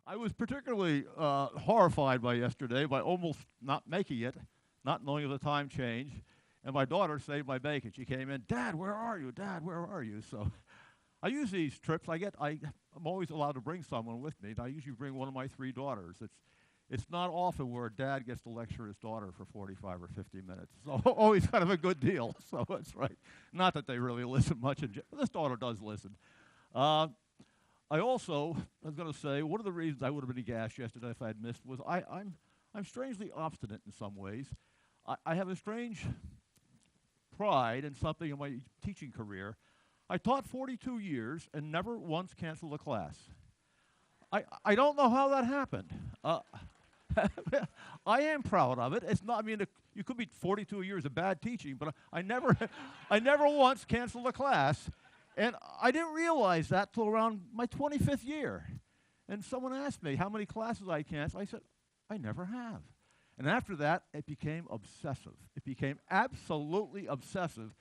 I was particularly horrified by yesterday by almost not making it, not knowing of the time change. And my daughter saved my bacon. She came in, Dad, where are you? Dad, where are you? So I use these trips. I'm always allowed to bring someone with me. And I usually bring one of my three daughters. It's not often where a dad gets to lecture his daughter for 45 or 50 minutes. So always kind of a good deal. So that's right. Not that they really listen much. This daughter does listen. I was going to say, one of the reasons I would have been aghast yesterday if I had missed was I'm strangely obstinate in some ways. I have a strange pride in something in my teaching career. I taught 42 years and never once canceled a class. I don't know how that happened. I am proud of it. It's not. I mean, you could be 42 years of bad teaching, but I never once canceled a class. And I didn't realize that till around my 25th year. And someone asked me how many classes I canceled. I said, I never have. And after that, it became obsessive. It became absolutely obsessive.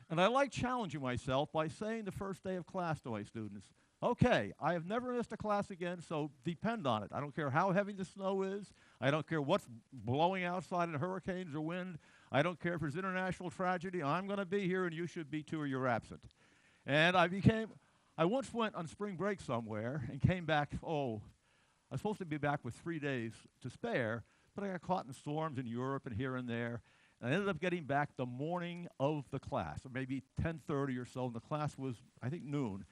And I like challenging myself by saying the first day of class to my students, okay, I have never missed a class again, so depend on it. I don't care how heavy the snow is. I don't care what's blowing outside in hurricanes or wind. I don't care if there's international tragedy. I'm going to be here, and you should be too, or you're absent. And I once went on spring break somewhere and came back, I was supposed to be back with 3 days to spare, but I got caught in storms in Europe and here and there. And I ended up getting back the morning of the class, or maybe 10:30 or so, and the class was, I think, noon.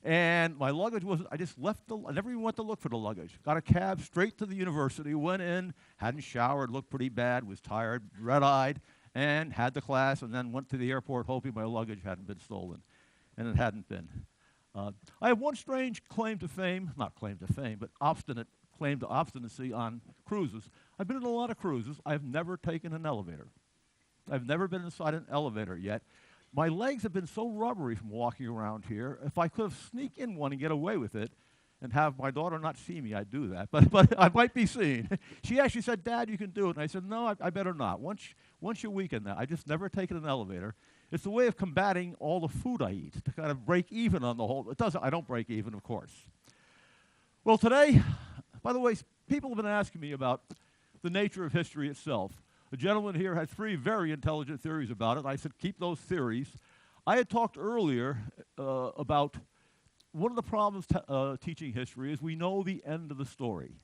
And my luggage wasn't, I just left I never even went to look for the luggage. Got a cab straight to the university, went in, hadn't showered, looked pretty bad, was tired, red-eyed, and had the class, and then went to the airport hoping my luggage hadn't been stolen. And it hadn't been. I have one strange claim to fame, not claim to fame, but obstinate claim to obstinacy on cruises. I've been in a lot of cruises. I've never taken an elevator. I've never been inside an elevator yet. My legs have been so rubbery from walking around here. If I could have sneaked in one and get away with it and have my daughter not see me, I'd do that. But I might be seen. She actually said, Dad, you can do it. And I said, no, I better not. Once you weaken that, I just never taken an elevator. It's a way of combating all the food I eat, to kind of break even on the whole. I don't break even, of course. Well, today, by the way, people have been asking me about the nature of history itself. The gentleman here had 3 very intelligent theories about it. I said, keep those theories. I had talked earlier about one of the problems teaching history is we know the end of the story.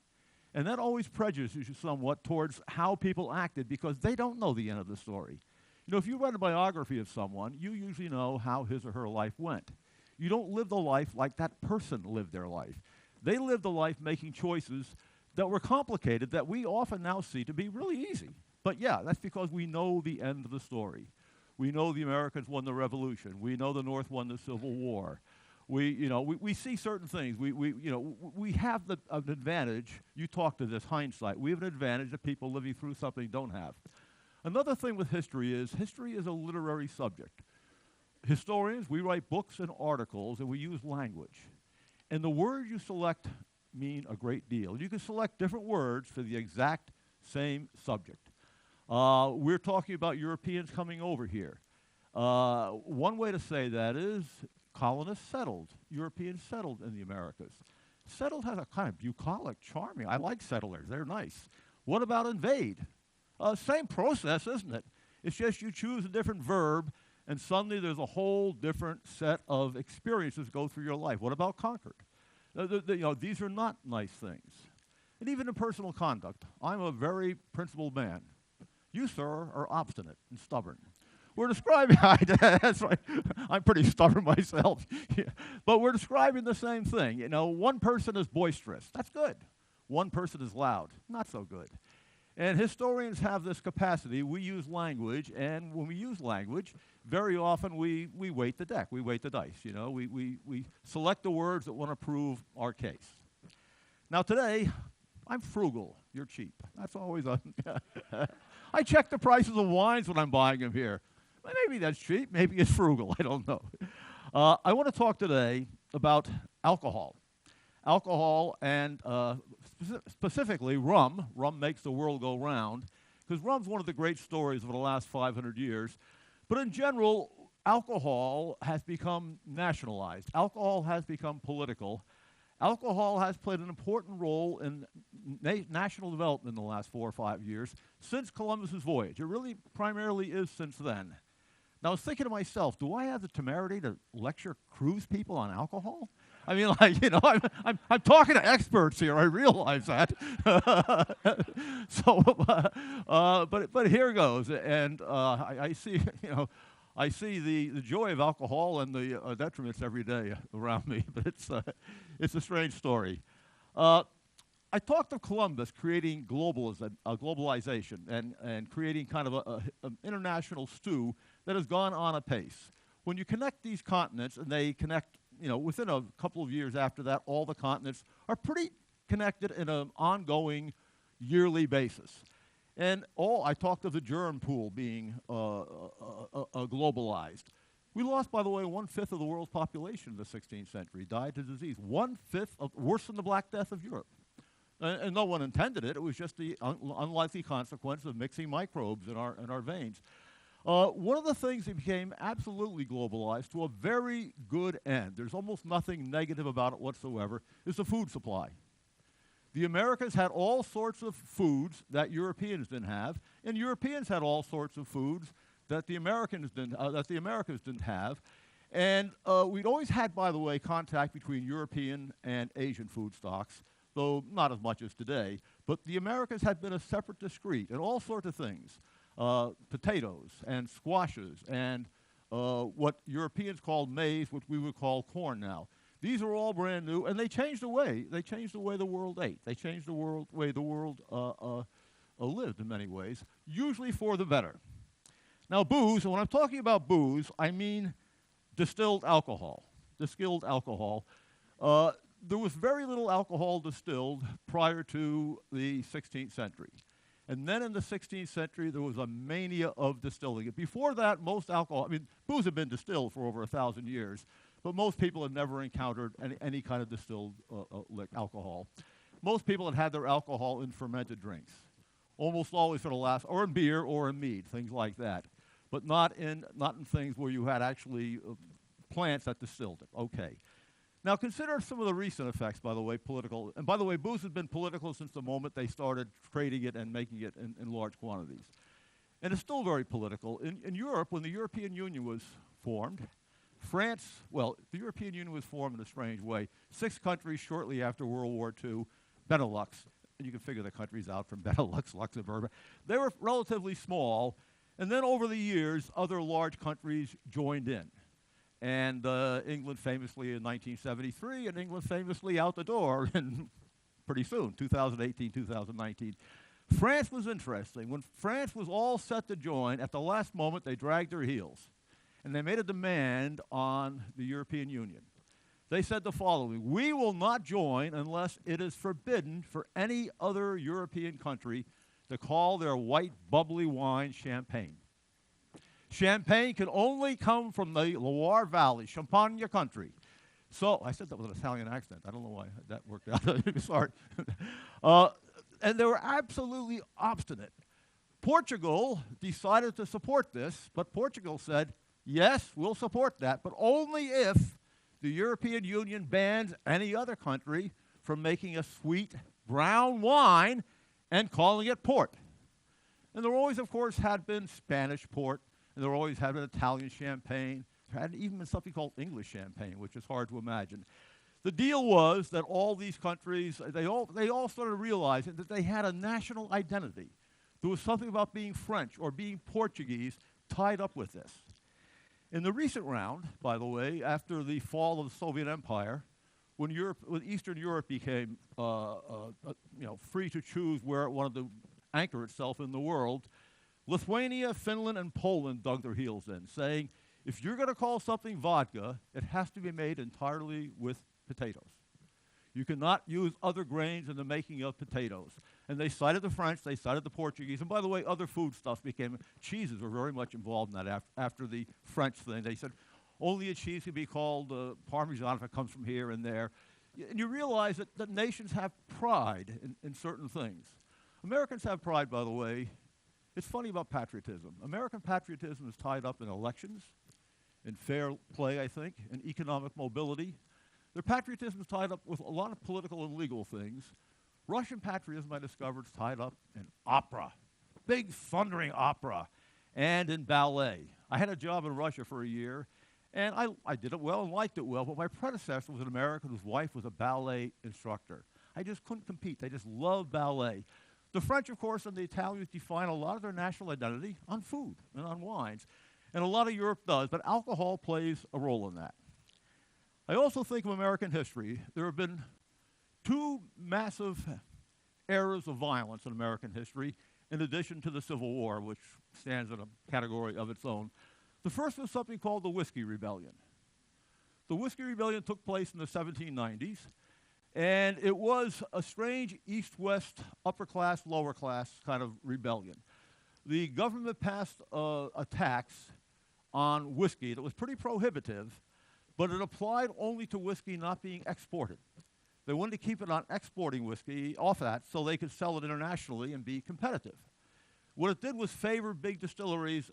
And that always prejudices you somewhat towards how people acted because they don't know the end of the story. You know, if you read a biography of someone, you usually know how his or her life went. You don't live the life like that person lived their life. They lived a life making choices that were complicated that we often now see to be really easy. But yeah, that's because we know the end of the story. We know the Americans won the Revolution. We know the North won the Civil War. We see certain things. We have an advantage. You talk to this hindsight. We have an advantage that people living through something don't have. Another thing with history is a literary subject. Historians, we write books and articles, and we use language. And the words you select mean a great deal. You can select different words for the exact same subject. We're talking about Europeans coming over here. One way to say that is colonists settled. Europeans settled in the Americas. Settled has a kind of bucolic, charming. I like settlers. They're nice. What about invade? Same process, isn't it? It's just you choose a different verb, and suddenly there's a whole different set of experiences go through your life. What about conquered? These are not nice things. And even in personal conduct, I'm a very principled man. You, sir, are obstinate and stubborn. We're describing, that's right, I'm pretty stubborn myself. Yeah. But we're describing the same thing. You know, one person is boisterous. That's good. One person is loud. Not so good. And historians have this capacity. We use language, and when we use language, very often we weight the deck. We weight the dice, you know. We select the words that want to prove our case. Now today, I'm frugal. You're cheap. That's always a... I check the prices of wines when I'm buying them here. Maybe that's cheap. Maybe it's frugal. I don't know. I want to talk today about alcohol. Alcohol and specifically rum. Rum makes the world go round, because rum's one of the great stories of the last 500 years. But in general, alcohol has become nationalized. Alcohol has become political. Alcohol has played an important role in national development in the last 4 or 5 years since Columbus's voyage. It really primarily is since then. Now, I was thinking to myself, do I have the temerity to lecture cruise people on alcohol? I mean, like, you know, I'm talking to experts here. I realize that. So, but here goes. And I see, you know, I see the joy of alcohol and the detriments every day around me. But it's a strange story. I talked of Columbus creating globalization and creating kind of an international stew that has gone on apace. When you connect these continents, and they connect, you know, within a couple of years after that, all the continents are pretty connected in an ongoing yearly basis. And I talked of the germ pool being globalized. We lost, by the way, 1/5 of the world's population in the 16th century, died to disease. 1/5, worse than the Black Death of Europe. And no one intended it. It was just the unlikely consequence of mixing microbes in our veins. One of the things that became absolutely globalized to a very good end, there's almost nothing negative about it whatsoever, is the food supply. The Americas had all sorts of foods that Europeans didn't have, and Europeans had all sorts of foods that the Americas didn't have. And we'd always had, by the way, contact between European and Asian food stocks, though not as much as today. But the Americas had been a separate discrete in all sorts of things. Potatoes and squashes and what Europeans called maize, which we would call corn now. These are all brand new, and they changed the way the world ate. They changed the way the world lived in many ways, usually for the better. Now, booze, and when I'm talking about booze, I mean distilled alcohol. Distilled alcohol. There was very little alcohol distilled prior to the 16th century. And then in the 16th century, there was a mania of distilling it. Before that, most alcohol, I mean, booze had been distilled for over 1,000 years, but most people had never encountered any kind of distilled alcohol. Most people had had their alcohol in fermented drinks, almost always for the last, or in beer or in mead, things like that, but not in things where you had actually plants that distilled it. Okay. Now, consider some of the recent effects, by the way, political. And by the way, booze has been political since the moment they started trading it and making it in large quantities. And it's still very political. In Europe, when the European Union was formed, the European Union was formed in a strange way. 6 countries shortly after World War II, Benelux, and you can figure the countries out from Benelux, Luxembourg. They were relatively small, and then over the years, other large countries joined in. And England famously in 1973, and England famously out the door in pretty soon, 2018, 2019. France was interesting. When France was all set to join, at the last moment they dragged their heels. And they made a demand on the European Union. They said the following: we will not join unless it is forbidden for any other European country to call their white bubbly wine champagne. Champagne can only come from the Loire Valley, Champagne country. So, I said that with an Italian accent. I don't know why that worked out. Sorry. And they were absolutely obstinate. Portugal decided to support this, but Portugal said, yes, we'll support that, but only if the European Union bans any other country from making a sweet brown wine and calling it port. And there always, of course, had been Spanish port, and there always had been Italian champagne. There had even been something called English champagne, which is hard to imagine. The deal was that all these countries, they all started realizing that they had a national identity. There was something about being French or being Portuguese tied up with this. In the recent round, by the way, after the fall of the Soviet Empire, when Eastern Europe became free to choose where it wanted to anchor itself in the world, Lithuania, Finland, and Poland dug their heels in, saying, if you're going to call something vodka, it has to be made entirely with potatoes. You cannot use other grains in the making of potatoes. And they cited the French, they cited the Portuguese, and by the way, other food stuff cheeses were very much involved in that after the French thing. They said, only a cheese can be called Parmesan if it comes from here and there. And you realize that nations have pride in certain things. Americans have pride, by the way. It's funny about patriotism. American patriotism is tied up in elections, in fair play, I think, in economic mobility. Their patriotism is tied up with a lot of political and legal things. Russian patriotism, I discovered, is tied up in opera, big thundering opera, and in ballet. I had a job in Russia for a year, and I did it well and liked it well, but my predecessor was an American whose wife was a ballet instructor. I just couldn't compete. They just loved ballet. The French, of course, and the Italians define a lot of their national identity on food and on wines, and a lot of Europe does, but alcohol plays a role in that. I also think of American history. There have been two massive eras of violence in American history, in addition to the Civil War, which stands in a category of its own. The first was something called the Whiskey Rebellion. The Whiskey Rebellion took place in the 1790s, and it was a strange east-west, upper-class, lower-class kind of rebellion. The government passed a tax on whiskey that was pretty prohibitive, but it applied only to whiskey not being exported. They wanted to keep it on exporting whiskey off that so they could sell it internationally and be competitive. What it did was favor big distilleries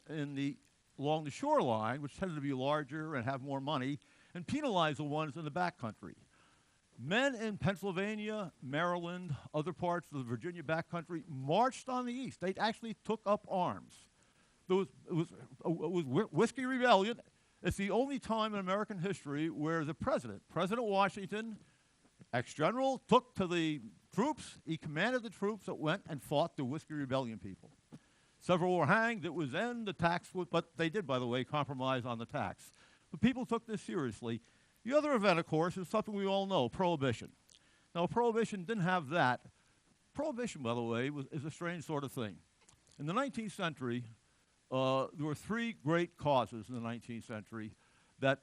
along the shoreline, which tended to be larger and have more money, and penalize the ones in the backcountry. Men in Pennsylvania, Maryland, other parts of the Virginia backcountry marched on the east. They actually took up arms. It was Whiskey Rebellion. It's the only time in American history where the President Washington, ex-general, took to the troops. He commanded the troops that went and fought the Whiskey Rebellion people. Several were hanged. It was then the tax, but they did, by the way, compromise on the tax. But people took this seriously. The other event, of course, is something we all know, Prohibition. Now, Prohibition didn't have that. Prohibition, by the way, is a strange sort of thing. In the 19th century, there were three great causes in the 19th century that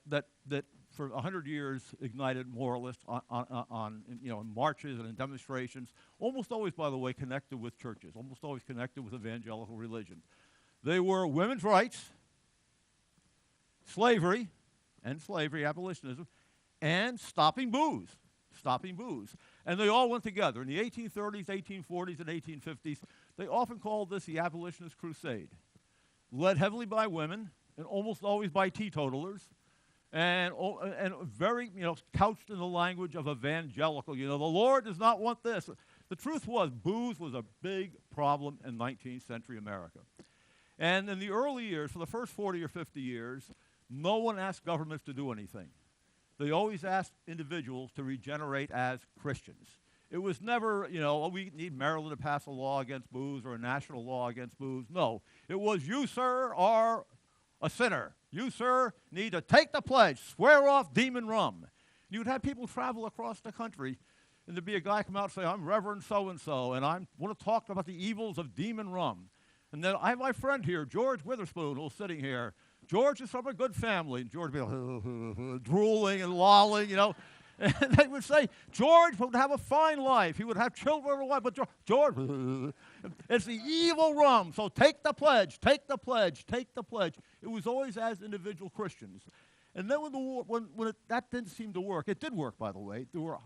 for 100 years ignited moralists in marches and in demonstrations, almost always, by the way, connected with churches, almost always connected with evangelical religion. They were women's rights, slavery, abolitionism, and stopping booze. And they all went together. In the 1830s, 1840s, and 1850s, they often called this the abolitionist crusade, led heavily by women and almost always by teetotalers, and very, couched in the language of evangelical. The Lord does not want this. The truth was, booze was a big problem in 19th century America. And in the early years, for the first 40 or 50 years, no one asked governments to do anything. They always asked individuals to regenerate as Christians. It was never, we need Maryland to pass a law against booze or a national law against booze. No, it was you, sir, are a sinner. You, sir, need to take the pledge, swear off demon rum. You'd have people travel across the country, and there'd be a guy come out and say, I'm Reverend so-and-so, and I want to talk about the evils of demon rum. And then I have my friend here, George Witherspoon, who's sitting here. George is from a good family. And George would be like, drooling and lolling, And they would say, George would have a fine life. He would have children and a wife. But George, it's the evil rum. So take the pledge, take the pledge, take the pledge. It was always as individual Christians. And then when the war, that didn't seem to work, it did work, by the way. There were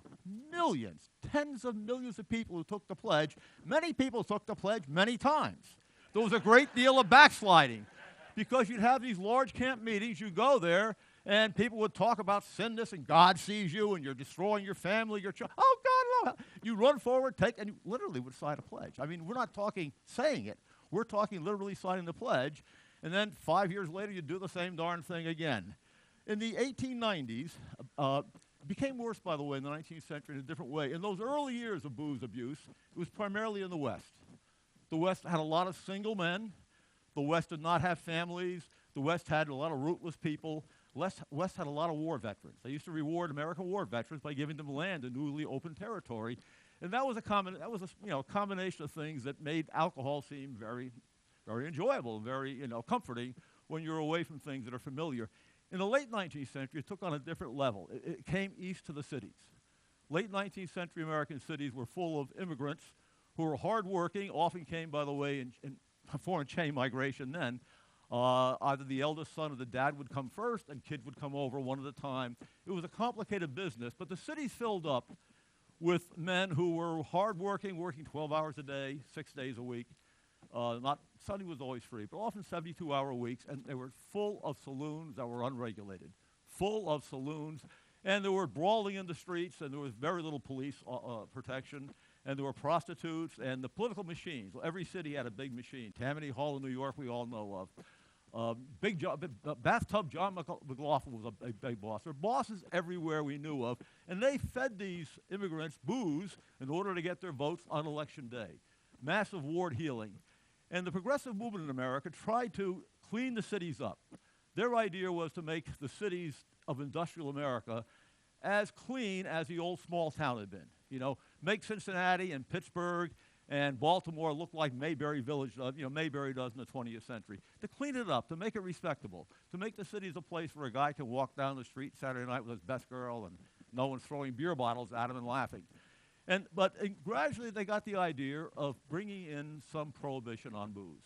millions, tens of millions of people who took the pledge. Many people took the pledge many times. There was a great deal of backsliding because you'd have these large camp meetings. You go there, and people would talk about sinness, and God sees you, and you're destroying your family, your child. Oh, God, no. You run forward, and you literally would sign a pledge. I mean, we're not talking saying it. We're talking literally signing the pledge. And then 5 years later, you do the same darn thing again. In the 1890s, it became worse, by the way, in the 19th century in a different way. In those early years of booze abuse, it was primarily in the West. The West had a lot of single men. The West did not have families. The West had a lot of rootless people. West had a lot of war veterans. They used to reward American war veterans by giving them land in newly open territory. And that was a combination of things that made alcohol seem very, very enjoyable, very comforting when you're away from things that are familiar. In the late 19th century, it took on a different level. It came east to the cities. Late 19th century American cities were full of immigrants who were hardworking, often came, by the way, in foreign chain migration then. Either the eldest son or the dad would come first, and kids would come over one at a time. It was a complicated business, but the cities filled up with men who were hardworking, working 12 hours a day, 6 days a week. Sunday was always free, but often 72-hour weeks, and they were full of saloons that were unregulated, full of saloons. And there were brawling in the streets, and there was very little police protection, and there were prostitutes, and the political machines. Every city had a big machine. Tammany Hall in New York, we all know of. Bathtub John McLaughlin was a big boss. There were bosses everywhere we knew of, and they fed these immigrants booze in order to get their votes on election day. Massive ward healing. And the progressive movement in America tried to clean the cities up. Their idea was to make the cities of industrial America as clean as the old small town had been. You know, make Cincinnati and Pittsburgh and Baltimore look like Mayberry Village, Mayberry does in the 20th century. To clean it up, to make it respectable, to make the cities a place where a guy can walk down the street Saturday night with his best girl and no one's throwing beer bottles at him and laughing. But gradually they got the idea of bringing in some prohibition on booze.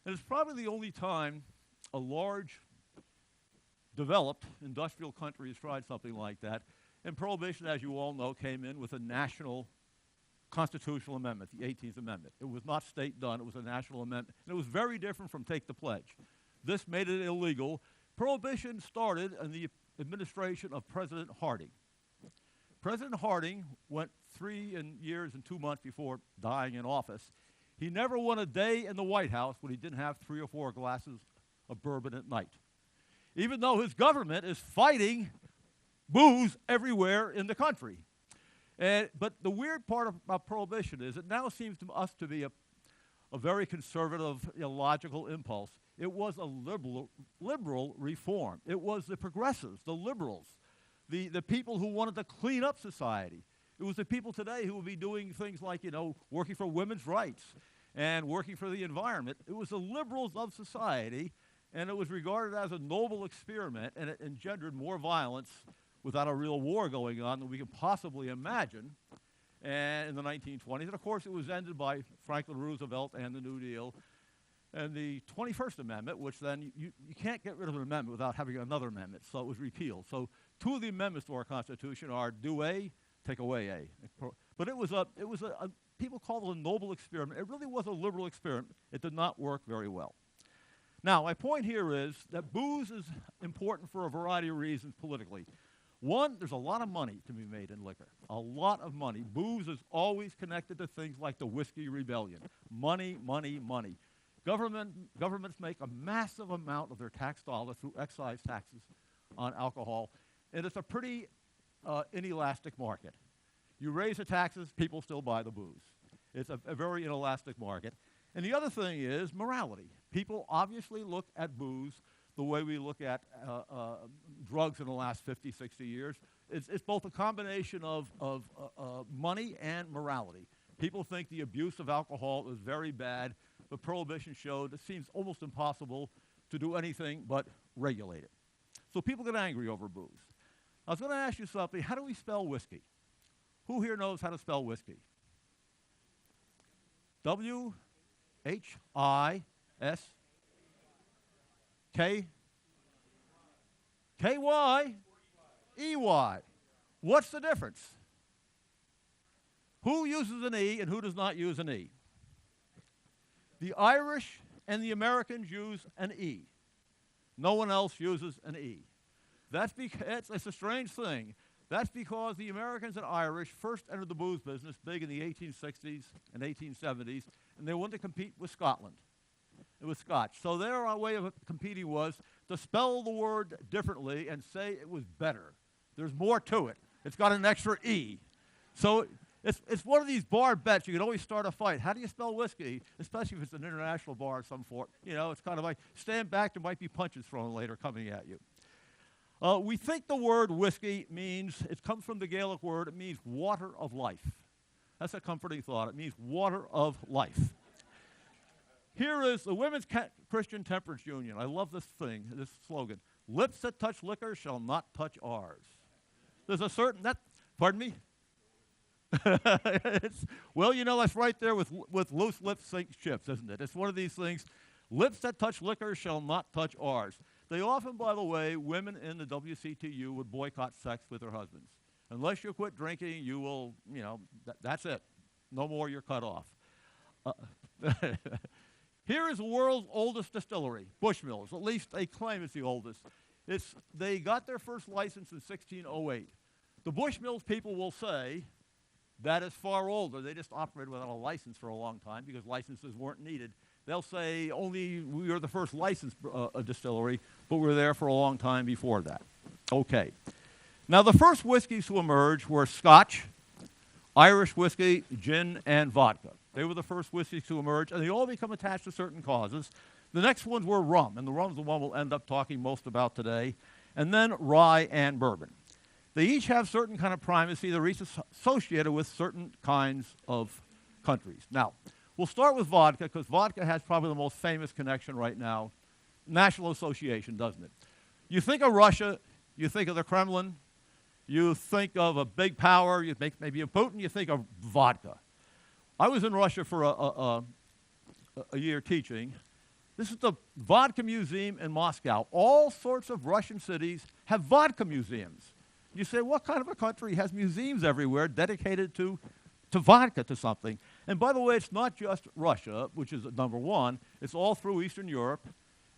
And it's probably the only time a large, developed industrial country has tried something like that. And prohibition, as you all know, came in with a national constitutional amendment, the 18th Amendment. It was not state-done, it was a national amendment. And it was very different from take the pledge. This made it illegal. Prohibition started in the administration of President Harding. President Harding went 3 years and 2 months before dying in office. He never won a day in the White House when he didn't have 3 or 4 glasses of bourbon at night. Even though his government is fighting booze everywhere in the country. But the weird part about prohibition is it now seems to us to be a very conservative, illogical impulse. It was a liberal reform. It was the progressives, the liberals, the people who wanted to clean up society. It was the people today who would be doing things like, working for women's rights and working for the environment. It was the liberals of society, and it was regarded as a noble experiment, and it engendered more violence without a real war going on than we can possibly imagine in the 1920s. And of course, it was ended by Franklin Roosevelt and the New Deal. And the 21st Amendment, which then you can't get rid of an amendment without having another amendment, so it was repealed. So 2 of the amendments to our Constitution are do A, take away A. But it was people call it a noble experiment. It really was a liberal experiment. It did not work very well. Now, my point here is that booze is important for a variety of reasons politically. One, there's a lot of money to be made in liquor, a lot of money. Booze is always connected to things like the Whiskey Rebellion. Money, money, money. Governments make a massive amount of their tax dollars through excise taxes on alcohol, and it's a pretty inelastic market. You raise the taxes, people still buy the booze. It's a very inelastic market. And the other thing is morality. People obviously look at booze the way we look at drugs in the last 50, 60 years. It's both a combination of money and morality. People think the abuse of alcohol is very bad, but Prohibition showed it seems almost impossible to do anything but regulate it. So people get angry over booze. I was going to ask you something. How do we spell whiskey? Who here knows how to spell whiskey? W-H-I-S-K-Y-E-Y. What's the difference? Who uses an E and who does not use an E? The Irish and the Americans use an E. No one else uses an E. That's because it's a strange thing. That's because the Americans and Irish first entered the booze business big in the 1860s and 1870s, and they wanted to compete with Scotland. It was Scotch. So their way of competing was to spell the word differently and say it was better. There's more to it. It's got an extra E. So it's one of these bar bets. You can always start a fight. How do you spell whiskey? Especially if it's an international bar of some sort. It's kind of like stand back, there might be punches thrown later coming at you. We think the word whiskey it comes from the Gaelic word, it means water of life. That's a comforting thought. It means water of life. Here is the Women's Christian Temperance Union. I love this slogan. Lips that touch liquor shall not touch ours. There's a certain, pardon me? Well, that's right there with loose lips sink ships, isn't it? It's one of these things. Lips that touch liquor shall not touch ours. They often, by the way, women in the WCTU would boycott sex with their husbands. Unless you quit drinking, you will, that's it. No more, you're cut off. Here is the world's oldest distillery, Bushmills. At least they claim it's the oldest. They got their first license in 1608. The Bushmills people will say that is far older. They just operated without a license for a long time because licenses weren't needed. They'll say only we are the first licensed distillery, but we were there for a long time before that. Okay. Now, the first whiskeys to emerge were Scotch, Irish whiskey, gin, and vodka. They were the first whiskeys to emerge, and they all become attached to certain causes. The next ones were rum, and the rum's the one we'll end up talking most about today, and then rye and bourbon. They each have certain kind of primacy. They're each associated with certain kinds of countries. Now, we'll start with vodka, because vodka has probably the most famous connection right now. National Association, doesn't it? You think of Russia, you think of the Kremlin, you think of a big power, you think maybe of Putin, you think of vodka. I was in Russia for a year teaching. This is the Vodka Museum in Moscow. All sorts of Russian cities have vodka museums. You say, what kind of a country has museums everywhere dedicated to vodka, to something? And by the way, it's not just Russia, which is number one. It's all through Eastern Europe.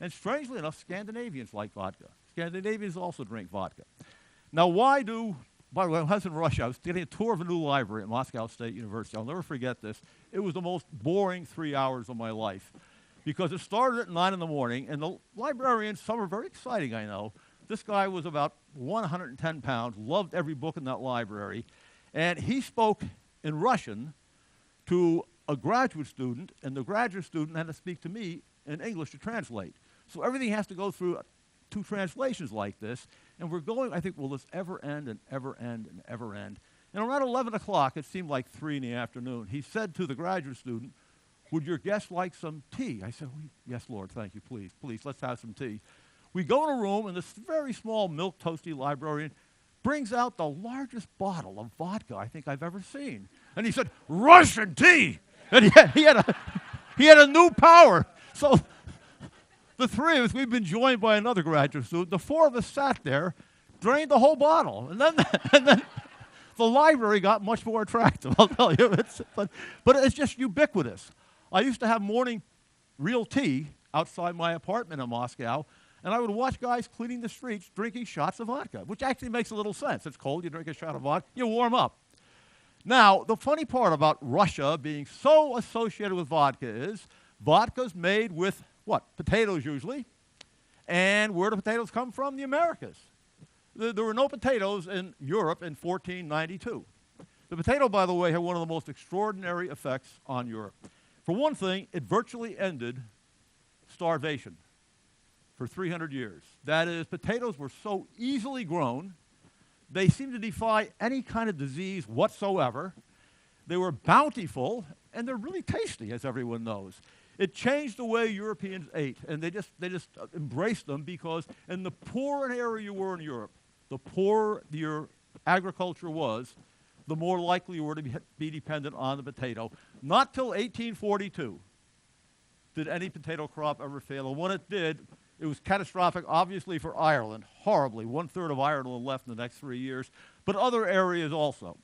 And strangely enough, Scandinavians like vodka. Scandinavians also drink vodka. Now, by the way, when I was in Russia, I was getting a tour of a new library at Moscow State University. I'll never forget this. It was the most boring 3 hours of my life because it started at 9 in the morning, and the librarians, some are very exciting, I know. This guy was about 110 pounds, loved every book in that library, and he spoke in Russian to a graduate student, and the graduate student had to speak to me in English to translate. So everything has to go through 2 translations like this, and we're going, I think, will this ever end and ever end and ever end? And around 11 o'clock, it seemed like 3 in the afternoon, he said to the graduate student, would your guest like some tea? I said, yes, Lord, thank you, please, let's have some tea. We go in a room, and this very small milk toasty librarian brings out the largest bottle of vodka I think I've ever seen. And he said, Russian tea! And he had a new power. So the 3 of us, we've been joined by another graduate student. The 4 of us sat there, drained the whole bottle. And then the library got much more attractive, I'll tell you. But it's just ubiquitous. I used to have morning real tea outside my apartment in Moscow, and I would watch guys cleaning the streets drinking shots of vodka, which actually makes a little sense. It's cold, you drink a shot of vodka, you warm up. Now, the funny part about Russia being so associated with vodka is vodka's made with what? Potatoes usually. And where do potatoes come from? The Americas. There were no potatoes in Europe in 1492. The potato, by the way, had one of the most extraordinary effects on Europe. For one thing, it virtually ended starvation for 300 years. That is, potatoes were so easily grown, they seemed to defy any kind of disease whatsoever. They were bountiful, and they're really tasty, as everyone knows. It changed the way Europeans ate, and they just embraced them because in the poorer an area you were in Europe, the poorer your agriculture was, the more likely you were to be dependent on the potato. Not till 1842 did any potato crop ever fail, and when it did, it was catastrophic, obviously, for Ireland, horribly. 1/3 of Ireland left in the next 3 years, but other areas also.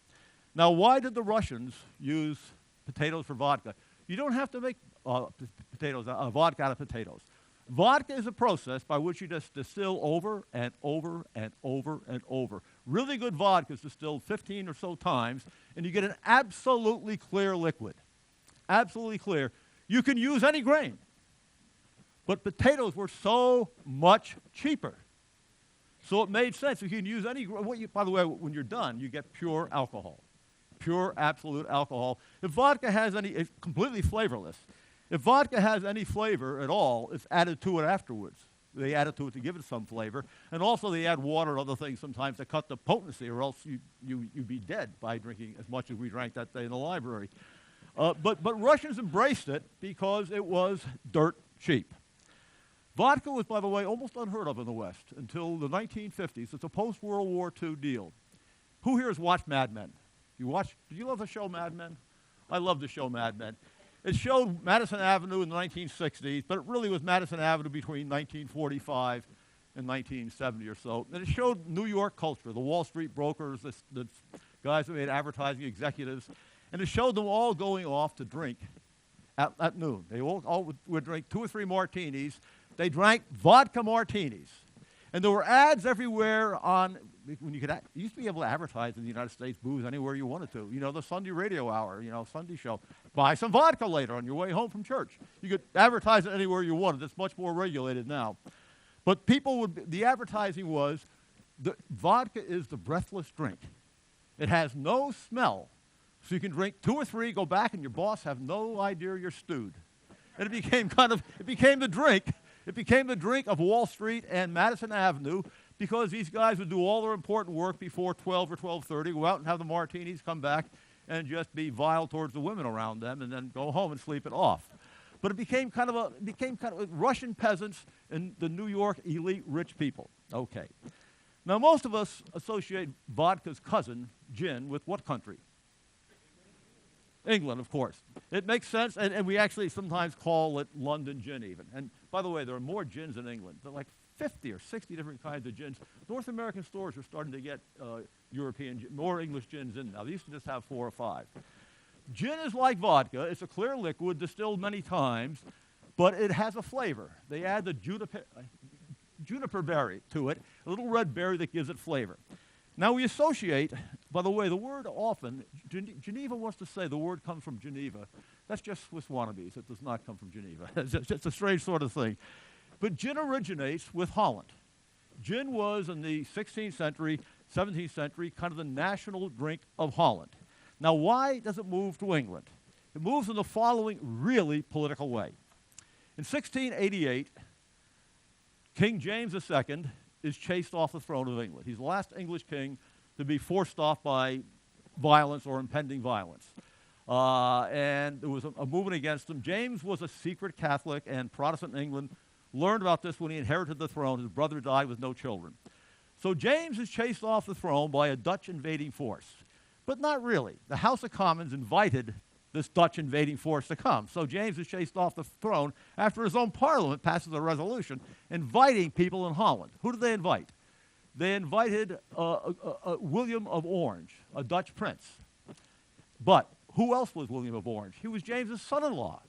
Now, why did the Russians use potatoes for vodka? You don't have to make vodka out of potatoes. Vodka is a process by which you just distill over and over and over and over. Really good vodka is distilled 15 or so times, and you get an absolutely clear liquid. Absolutely clear. You can use any grain. But potatoes were so much cheaper. So it made sense. You can use any, by the way, when you're done, you get pure alcohol. Pure, absolute alcohol. If vodka has any, it's completely flavorless. If vodka has any flavor at all, it's added to it afterwards. They add it to it to give it some flavor. And also they add water and other things sometimes to cut the potency, or else you'd be dead by drinking as much as we drank that day in the library. But Russians embraced it because it was dirt cheap. Vodka was, by the way, almost unheard of in the West until the 1950s. It's a post-World War II deal. Who here has watched Mad Men? Did you love the show Mad Men? I love the show Mad Men. It showed Madison Avenue in the 1960s, but it really was Madison Avenue between 1945 and 1970 or so. And it showed New York culture, the Wall Street brokers, the guys who made advertising executives. And it showed them all going off to drink at noon. They all would drink 2 or 3 martinis. They drank vodka martinis. And there were ads everywhere on, when you used to be able to advertise in the United States booze anywhere you wanted to. You know, the Sunday radio hour, you know, Sunday show. Buy some vodka later on your way home from church. You could advertise it anywhere you wanted. It's much more regulated now. But the advertising was, the vodka is the breathless drink. It has no smell. So you can drink 2 or 3, go back, and your boss have no idea you're stewed. And it became the drink. It became the drink of Wall Street and Madison Avenue, because these guys would do all their important work before 12 or 12:30, go out and have the martinis, come back, and just be vile towards the women around them, and then go home and sleep it off. But it became kind of Russian peasants and the New York elite rich people. Okay. Now, most of us associate vodka's cousin, gin, with what country? England, of course. It makes sense, and we actually sometimes call it London gin even. And by the way, there are more gins in England. There are like 50 or 60 different kinds of gins. North American stores are starting to get more English gins in now. They used to just have 4 or 5. Gin is like vodka. It's a clear liquid distilled many times, but it has a flavor. They add the juniper berry to it, a little red berry that gives it flavor. Now we associate, by the way, the word often, Geneva wants to say the word comes from Geneva. That's just Swiss wannabes. It does not come from Geneva. It's a strange sort of thing. But gin originates with Holland. Gin was, in the 16th century, 17th century, kind of the national drink of Holland. Now, why does it move to England? It moves in the following really political way. In 1688, King James II is chased off the throne of England. He's the last English king to be forced off by violence or impending violence. And there was a movement against him. James was a secret Catholic, and Protestant England learned about this when he inherited the throne. His brother died with no children. So James is chased off the throne by a Dutch invading force. But not really. The House of Commons invited this Dutch invading force to come. So James is chased off the throne after his own parliament passes a resolution inviting people in Holland. Who did they invite? They invited William of Orange, a Dutch prince. But who else was William of Orange? He was James's son-in-law.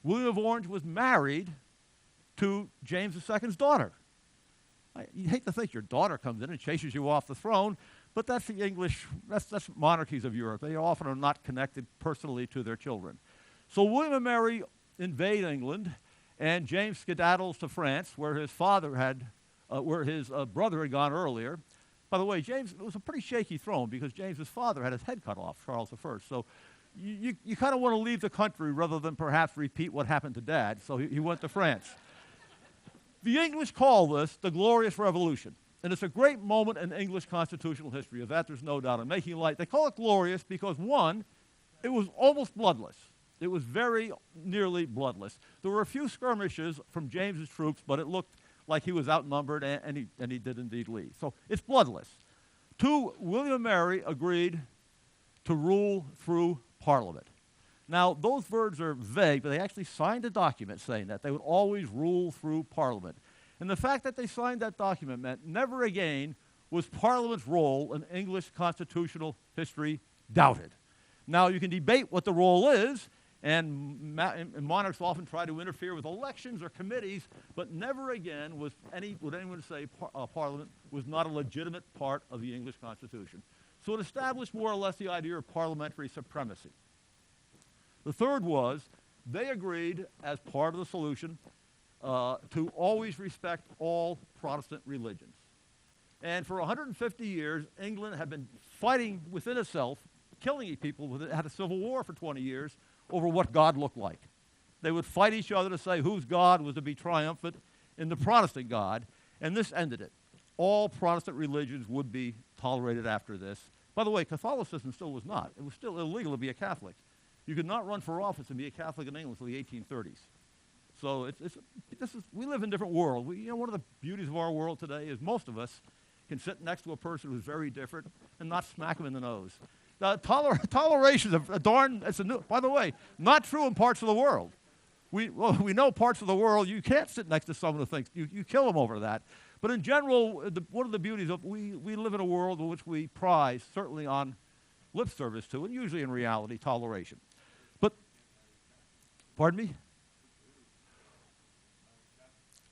William of Orange was married to James II's daughter. You hate to think your daughter comes in and chases you off the throne, but that's the English, that's monarchies of Europe. They often are not connected personally to their children. So William and Mary invade England, and James skedaddles to France, where his father had, where his brother had gone earlier. By the way, James, it was a pretty shaky throne because James's father had his head cut off, Charles I. So you kind of want to leave the country rather than perhaps repeat what happened to Dad. So he went to France. The English call this the Glorious Revolution. And it's a great moment in English constitutional history. Of that, there's no doubt. And making light, they call it glorious because, one, it was almost bloodless. It was very nearly bloodless. There were a few skirmishes from James's troops, but it looked like he was outnumbered, and he did indeed lead. So it's bloodless. 2, William and Mary agreed to rule through Parliament. Now, those words are vague, but they actually signed a document saying that they would always rule through Parliament. And the fact that they signed that document meant never again was Parliament's role in English constitutional history doubted. Now, you can debate what the role is, and monarchs often try to interfere with elections or committees, but never again would anyone say Parliament was not a legitimate part of the English Constitution. So it established more or less the idea of parliamentary supremacy. The third was they agreed, as part of the solution, to always respect all Protestant religions. And for 150 years, England had been fighting within itself, killing people, had a civil war for 20 years over what God looked like. They would fight each other to say whose God was to be triumphant in the Protestant God, and this ended it. All Protestant religions would be tolerated after this. By the way, Catholicism still was not. It was still illegal to be a Catholic. You could not run for office and be a Catholic in England until the 1830s. So we live in a different world. One of the beauties of our world today is most of us can sit next to a person who's very different and not smack them in the nose. Toleration is by the way, not true in parts of the world. We know parts of the world you can't sit next to someone who thinks, you kill them over that. But in general, one of the beauties of we live in a world in which we prize, certainly on lip service to, and usually in reality, toleration. But, pardon me?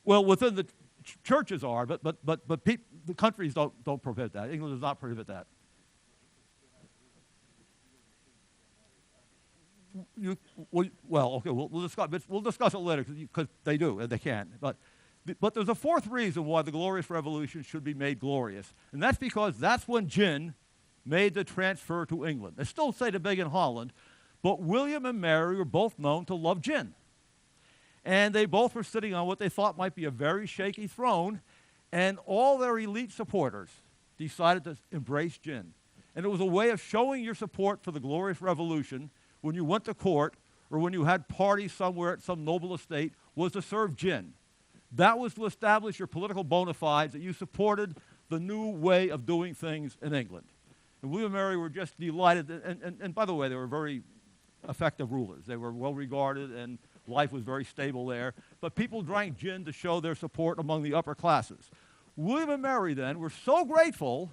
Well, within the churches are, but the countries don't prohibit that. England does not prohibit that. Okay, we'll discuss it later because they do and they can. But there's a fourth reason why the Glorious Revolution should be made glorious, and that's because that's when gin made the transfer to England. They still say the big in Holland, but William and Mary were both known to love gin. And they both were sitting on what they thought might be a very shaky throne, and all their elite supporters decided to embrace gin. And it was a way of showing your support for the Glorious Revolution when you went to court or when you had parties somewhere at some noble estate, was to serve gin. That was to establish your political bona fides that you supported the new way of doing things in England. And William and Mary were just delighted, and by the way, they were very effective rulers. They were well regarded, and life was very stable there. But people drank gin to show their support among the upper classes. William and Mary then were so grateful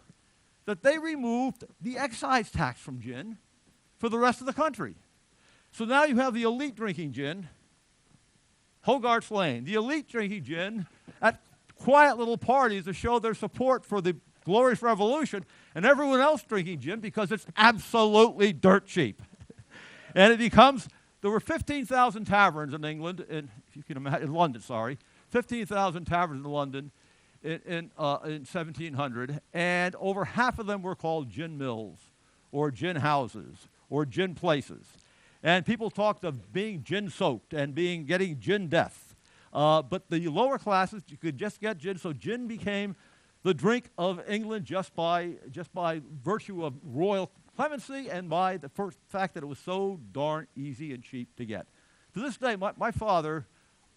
that they removed the excise tax from gin for the rest of the country. So now you have the elite drinking gin, Hogarth's Lane, the elite drinking gin at quiet little parties to show their support for the Glorious Revolution, and everyone else drinking gin because it's absolutely dirt cheap. And it becomes, there were 15,000 taverns in England, if you can imagine, in London, sorry, 15,000 taverns in London in 1700, and over half of them were called gin mills, or gin houses, or gin places. And people talked of being gin-soaked and getting gin death. But the lower classes, you could just get gin, so gin became the drink of England just by virtue of royal clemency and by the first fact that it was so darn easy and cheap to get. To this day, my father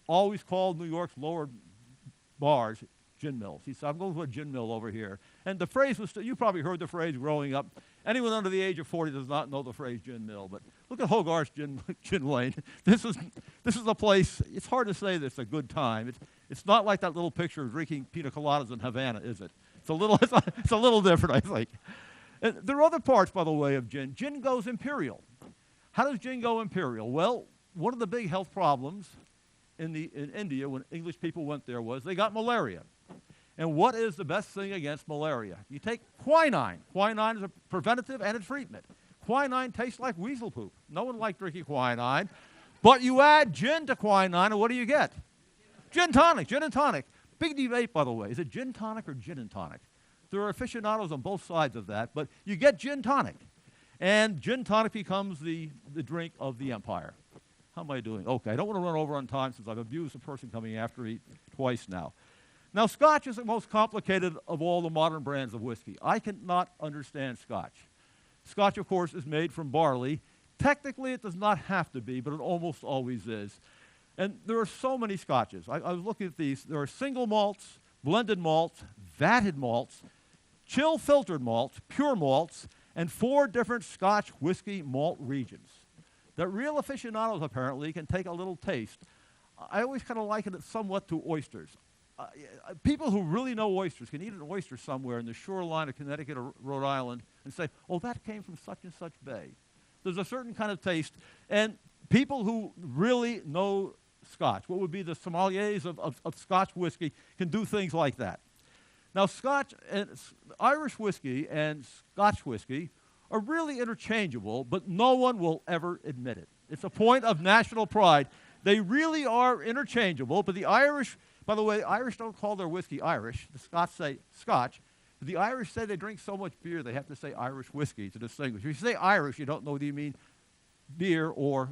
always called New York's lower bars gin mills. He said, I'm going to a gin mill over here. And the phrase was, you probably heard the phrase growing up. Anyone under the age of 40 does not know the phrase gin mill, but look at Hogarth's gin lane. This is a place, it's hard to say that it's a good time. It's not like that little picture of drinking pina coladas in Havana, is it? It's a little different, I think. And there are other parts, by the way, of gin. Gin goes imperial. How does gin go imperial? Well, one of the big health problems in India when English people went there was they got malaria. And what is the best thing against malaria? You take quinine. Quinine is a preventative and a treatment. Quinine tastes like weasel poop. No one liked drinking quinine. But you add gin to quinine, and what do you get? Gin tonic, gin and tonic. Big debate, by the way. Is it gin tonic or gin and tonic? There are aficionados on both sides of that, but you get gin tonic. And gin tonic becomes the drink of the empire. How am I doing? Okay, I don't want to run over on time since I've abused the person coming after me twice now. Now, Scotch is the most complicated of all the modern brands of whiskey. I cannot understand Scotch. Scotch, of course, is made from barley. Technically, it does not have to be, but it almost always is. And there are so many Scotches. I was looking at these. There are single malts, blended malts, vatted malts, chill filtered malts, pure malts, and 4 different Scotch whiskey malt regions that real aficionados apparently can take a little taste. I always kind of liken it somewhat to oysters. People who really know oysters can eat an oyster somewhere in the shoreline of Connecticut or Rhode Island and say, oh, that came from such and such bay. There's a certain kind of taste. And people who really know Scotch, what would be the sommeliers of Scotch whiskey, can do things like that. Now, Scotch and Irish whiskey and Scotch whiskey are really interchangeable, but no one will ever admit it. It's a point of national pride. They really are interchangeable, but the Irish, by the way, Irish don't call their whiskey Irish. The Scots say Scotch. But the Irish say they drink so much beer they have to say Irish whiskey to distinguish. If you say Irish, you don't know whether you mean beer or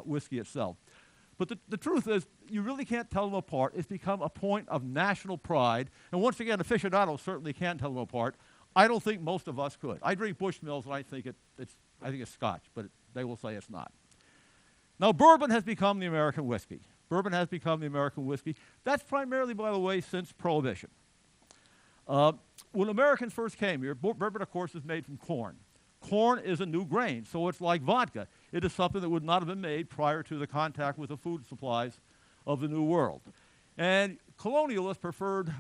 whiskey itself. But the truth is, you really can't tell them apart. It's become a point of national pride. And once again, aficionados certainly can't tell them apart. I don't think most of us could. I drink Bushmills, and I think it's Scotch, but they will say it's not. Now, bourbon has become the American whiskey. Bourbon has become the American whiskey. That's primarily, by the way, since Prohibition. When Americans first came here, bourbon, of course, is made from corn. Corn is a new grain, so it's like vodka. It is something that would not have been made prior to the contact with the food supplies of the New World. And colonists preferred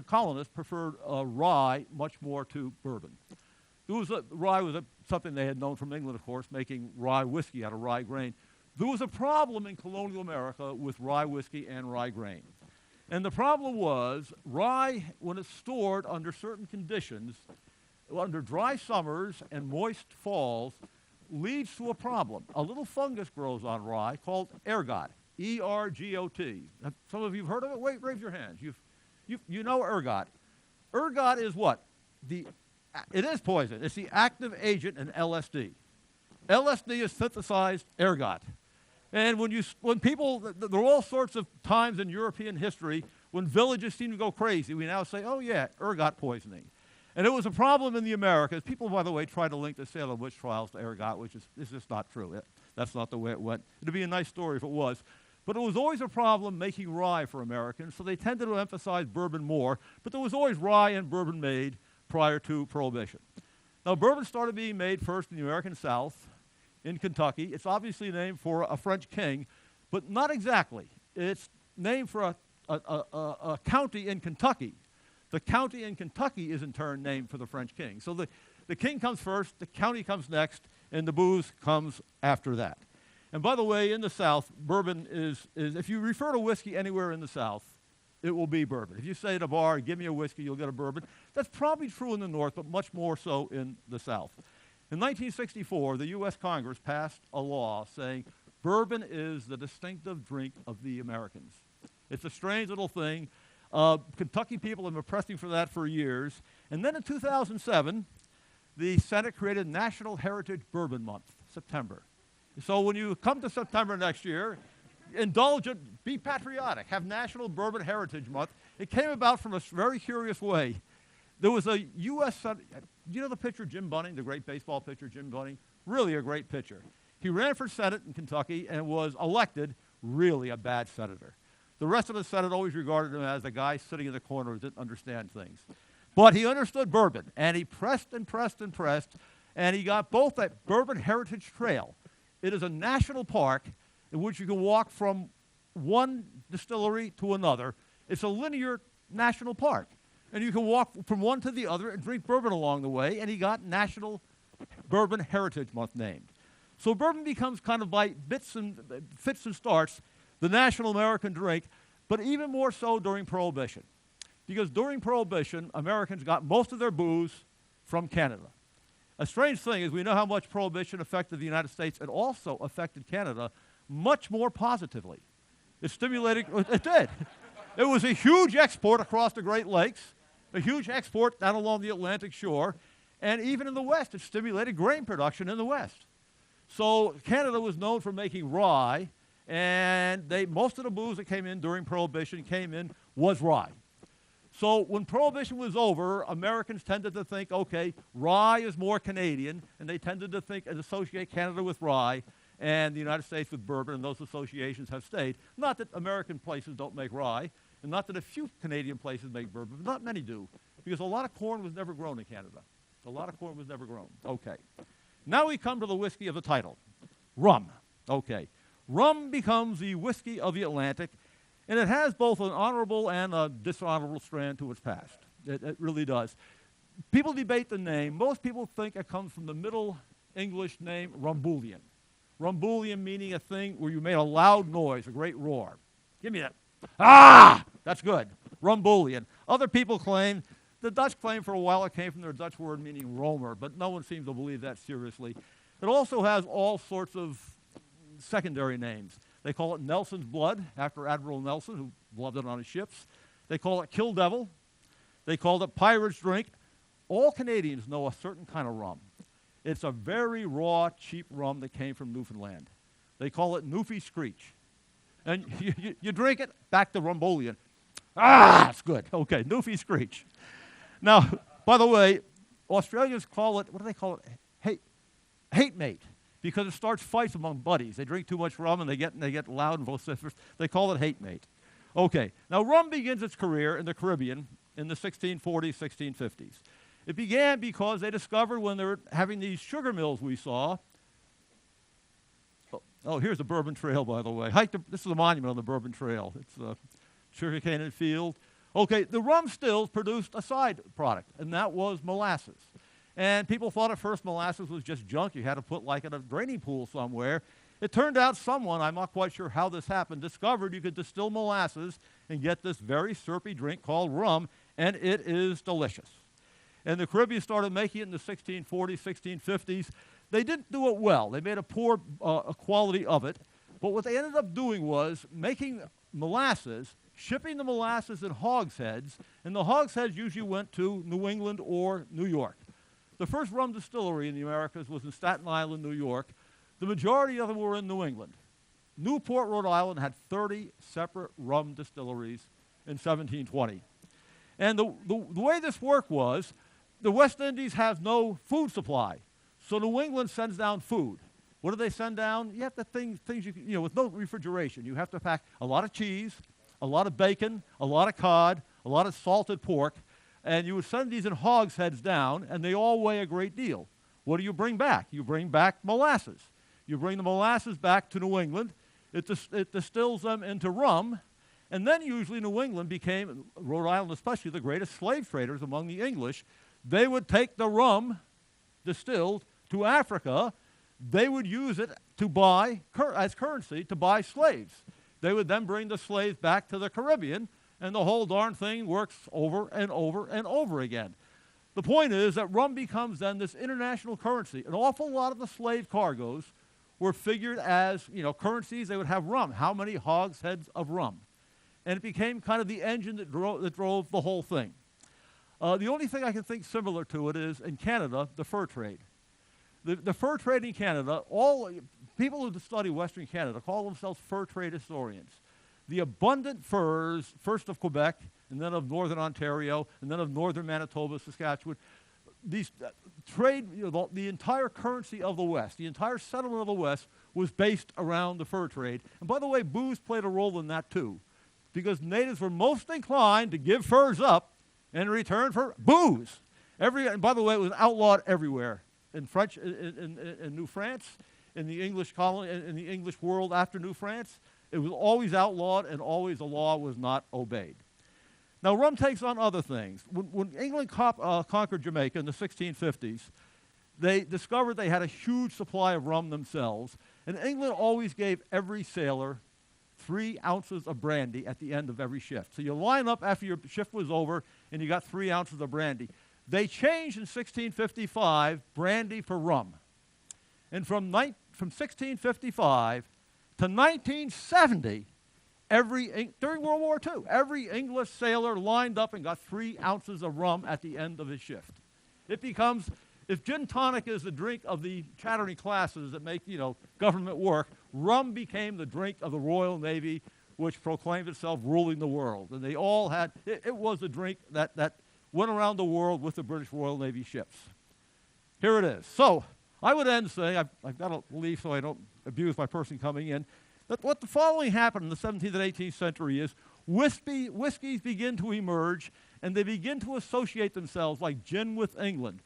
rye much more to bourbon. Rye was something they had known from England, of course, making rye whiskey out of rye grain. There was a problem in colonial America with rye whiskey and rye grain. And the problem was rye, when it's stored under certain conditions, under dry summers and moist falls, leads to a problem. A little fungus grows on rye called ergot, E-R-G-O-T. Some of you have heard of it? Wait, raise your hands. You know ergot. Ergot is what? It is poison. It's the active agent in LSD. LSD is synthesized ergot. And when people, there are all sorts of times in European history when villages seem to go crazy. We now say, oh yeah, ergot poisoning. And it was a problem in the Americas. People, by the way, try to link the Salem witch trials to ergot, which is just not true. That's not the way it went. It'd be a nice story if it was. But it was always a problem making rye for Americans, so they tended to emphasize bourbon more. But there was always rye and bourbon made prior to Prohibition. Now, bourbon started being made first in the American South, in Kentucky. It's obviously named for a French king, but not exactly. It's named for a county in Kentucky. The county in Kentucky is in turn named for the French king. So the king comes first, the county comes next, and the booze comes after that. And by the way, in the South, bourbon is if you refer to whiskey anywhere in the South, it will be bourbon. If you say at a bar, give me a whiskey, you'll get a bourbon. That's probably true in the North, but much more so in the South. In 1964, the U.S. Congress passed a law saying bourbon is the distinctive drink of the Americans. It's a strange little thing. Kentucky people have been pressing for that for years. And then in 2007, the Senate created National Heritage Bourbon Month, September. So when you come to September next year, indulge it, be patriotic, have National Bourbon Heritage Month. It came about from a very curious way. There was a U.S. Do you know the pitcher Jim Bunning, the great baseball pitcher Jim Bunning? Really a great pitcher. He ran for Senate in Kentucky and was elected really a bad senator. The rest of the Senate always regarded him as a guy sitting in the corner who didn't understand things. But he understood bourbon, and he pressed and pressed and pressed, and he got both that Bourbon Heritage Trail. It is a national park in which you can walk from one distillery to another. It's a linear national park. And you can walk from one to the other and drink bourbon along the way, and he got National Bourbon Heritage Month named. So bourbon becomes kind of by fits and starts the national American drink, but even more so during Prohibition. Because during Prohibition, Americans got most of their booze from Canada. A strange thing is we know how much Prohibition affected the United States. It also affected Canada much more positively. It stimulated, it did. It was a huge export across the Great Lakes, a huge export down along the Atlantic shore, and even in the West, it stimulated grain production in the West. So Canada was known for making rye, and most of the booze that came in during Prohibition was rye. So when Prohibition was over, Americans tended to think, okay, rye is more Canadian, and they tended to think and associate Canada with rye and the United States with bourbon, and those associations have stayed. Not that American places don't make rye, and not that a few Canadian places make bourbon, but not many do, because a lot of corn was never grown in Canada. A lot of corn was never grown. Okay. Now we come to the whiskey of the title, rum. Okay. Rum becomes the whiskey of the Atlantic, and it has both an honorable and a dishonorable strand to its past. It really does. People debate the name. Most people think it comes from the Middle English name Rumbulian. Rumbulian meaning a thing where you made a loud noise, a great roar. Give me that. Ah! That's good. Rumbulian. Other people claim, the Dutch claim for a while it came from their Dutch word meaning roamer, but no one seems to believe that seriously. It also has all sorts of secondary names. They call it Nelson's Blood, after Admiral Nelson, who loved it on his ships. They call it Kill Devil. They call it Pirate's Drink. All Canadians know a certain kind of rum. It's a very raw, cheap rum that came from Newfoundland. They call it Newfie Screech. And you drink it, back to Rumbulian. Ah, it's good. Okay, Newfie Screech. Now, by the way, Australians call it, what do they call it? Hate mate. Because it starts fights among buddies. They drink too much rum and they get loud and vociferous. They call it hate mate. Okay, now rum begins its career in the Caribbean in the 1640s, 1650s. It began because they discovered when they were having these sugar mills we saw. Oh, here's the Bourbon Trail, by the way. This is a monument on the Bourbon Trail. It's a sugarcane and field. Okay, the rum stills produced a side product, and that was molasses. And people thought at first molasses was just junk you had to put like in a draining pool somewhere. It turned out someone, I'm not quite sure how this happened, discovered you could distill molasses and get this very syrupy drink called rum, and it is delicious. And the Caribbean started making it in the 1640s, 1650s. They didn't do it well. They made a poor quality of it. But what they ended up doing was making molasses, shipping the molasses in hogsheads, and the hogsheads usually went to New England or New York. The first rum distillery in the Americas was in Staten Island, New York. The majority of them were in New England. Newport, Rhode Island had 30 separate rum distilleries in 1720. And the way this worked was, the West Indies have no food supply, so New England sends down food. What do they send down? You have to things you know, with no refrigeration. You have to pack a lot of cheese, a lot of bacon, a lot of cod, a lot of salted pork, and you would send these in hogsheads down, and they all weigh a great deal. What do you bring back? You bring back molasses. You bring the molasses back to New England. It distills them into rum, and then usually New England became, Rhode Island especially, the greatest slave traders among the English. They would take the rum distilled to Africa. They would use it to buy, as currency, to buy slaves. They would then bring the slaves back to the Caribbean, and the whole darn thing works over and over and over again. The point is that rum becomes then this international currency. An awful lot of the slave cargoes were figured as, you know, currencies. They would have rum. How many hogsheads of rum? And it became kind of the engine that drove the whole thing. The only thing I can think similar to it is, in Canada, the fur trade. The fur trade in Canada, all people who study Western Canada call themselves fur trade historians. The abundant furs, first of Quebec, and then of northern Ontario, and then of northern Manitoba, Saskatchewan, these trade, you know, the entire currency of the West, the entire settlement of the West was based around the fur trade. And by the way, booze played a role in that too, because natives were most inclined to give furs up in return for booze. And by the way, it was outlawed everywhere. In French, in New France, in the English colony, in the English world after New France, it was always outlawed, and always the law was not obeyed. Now, rum takes on other things. When England conquered Jamaica in the 1650s, they discovered they had a huge supply of rum themselves, and England always gave every sailor 3 ounces of brandy at the end of every shift. So you line up after your shift was over, and you got 3 ounces of brandy. They changed in 1655 brandy for rum. And from 1655 to 1970, during World War II, every English sailor lined up and got 3 ounces of rum at the end of his shift. It becomes, if gin tonic is the drink of the chattering classes that make, you know, government work, rum became the drink of the Royal Navy, which proclaimed itself ruling the world. And they all had, it was a drink that went around the world with the British Royal Navy ships. Here it is. So I would end saying, I've got to leave so I don't abuse my person coming in, that what the following happened in the 17th and 18th century is whiskeys begin to emerge, and they begin to associate themselves like gin with England,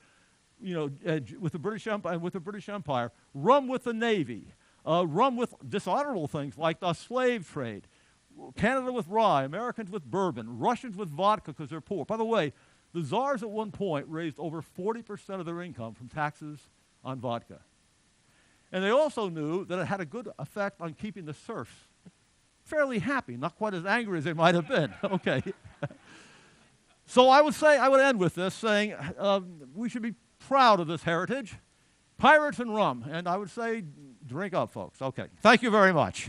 you know, with the British Empire, rum with the Navy, rum with dishonorable things like the slave trade, Canada with rye, Americans with bourbon, Russians with vodka because they're poor. By the way, the czars at one point raised over 40% of their income from taxes on vodka. And they also knew that it had a good effect on keeping the serfs fairly happy, not quite as angry as they might have been. Okay. So I would end with this saying we should be proud of this heritage. Pirates and rum. And I would say drink up, folks. Okay. Thank you very much.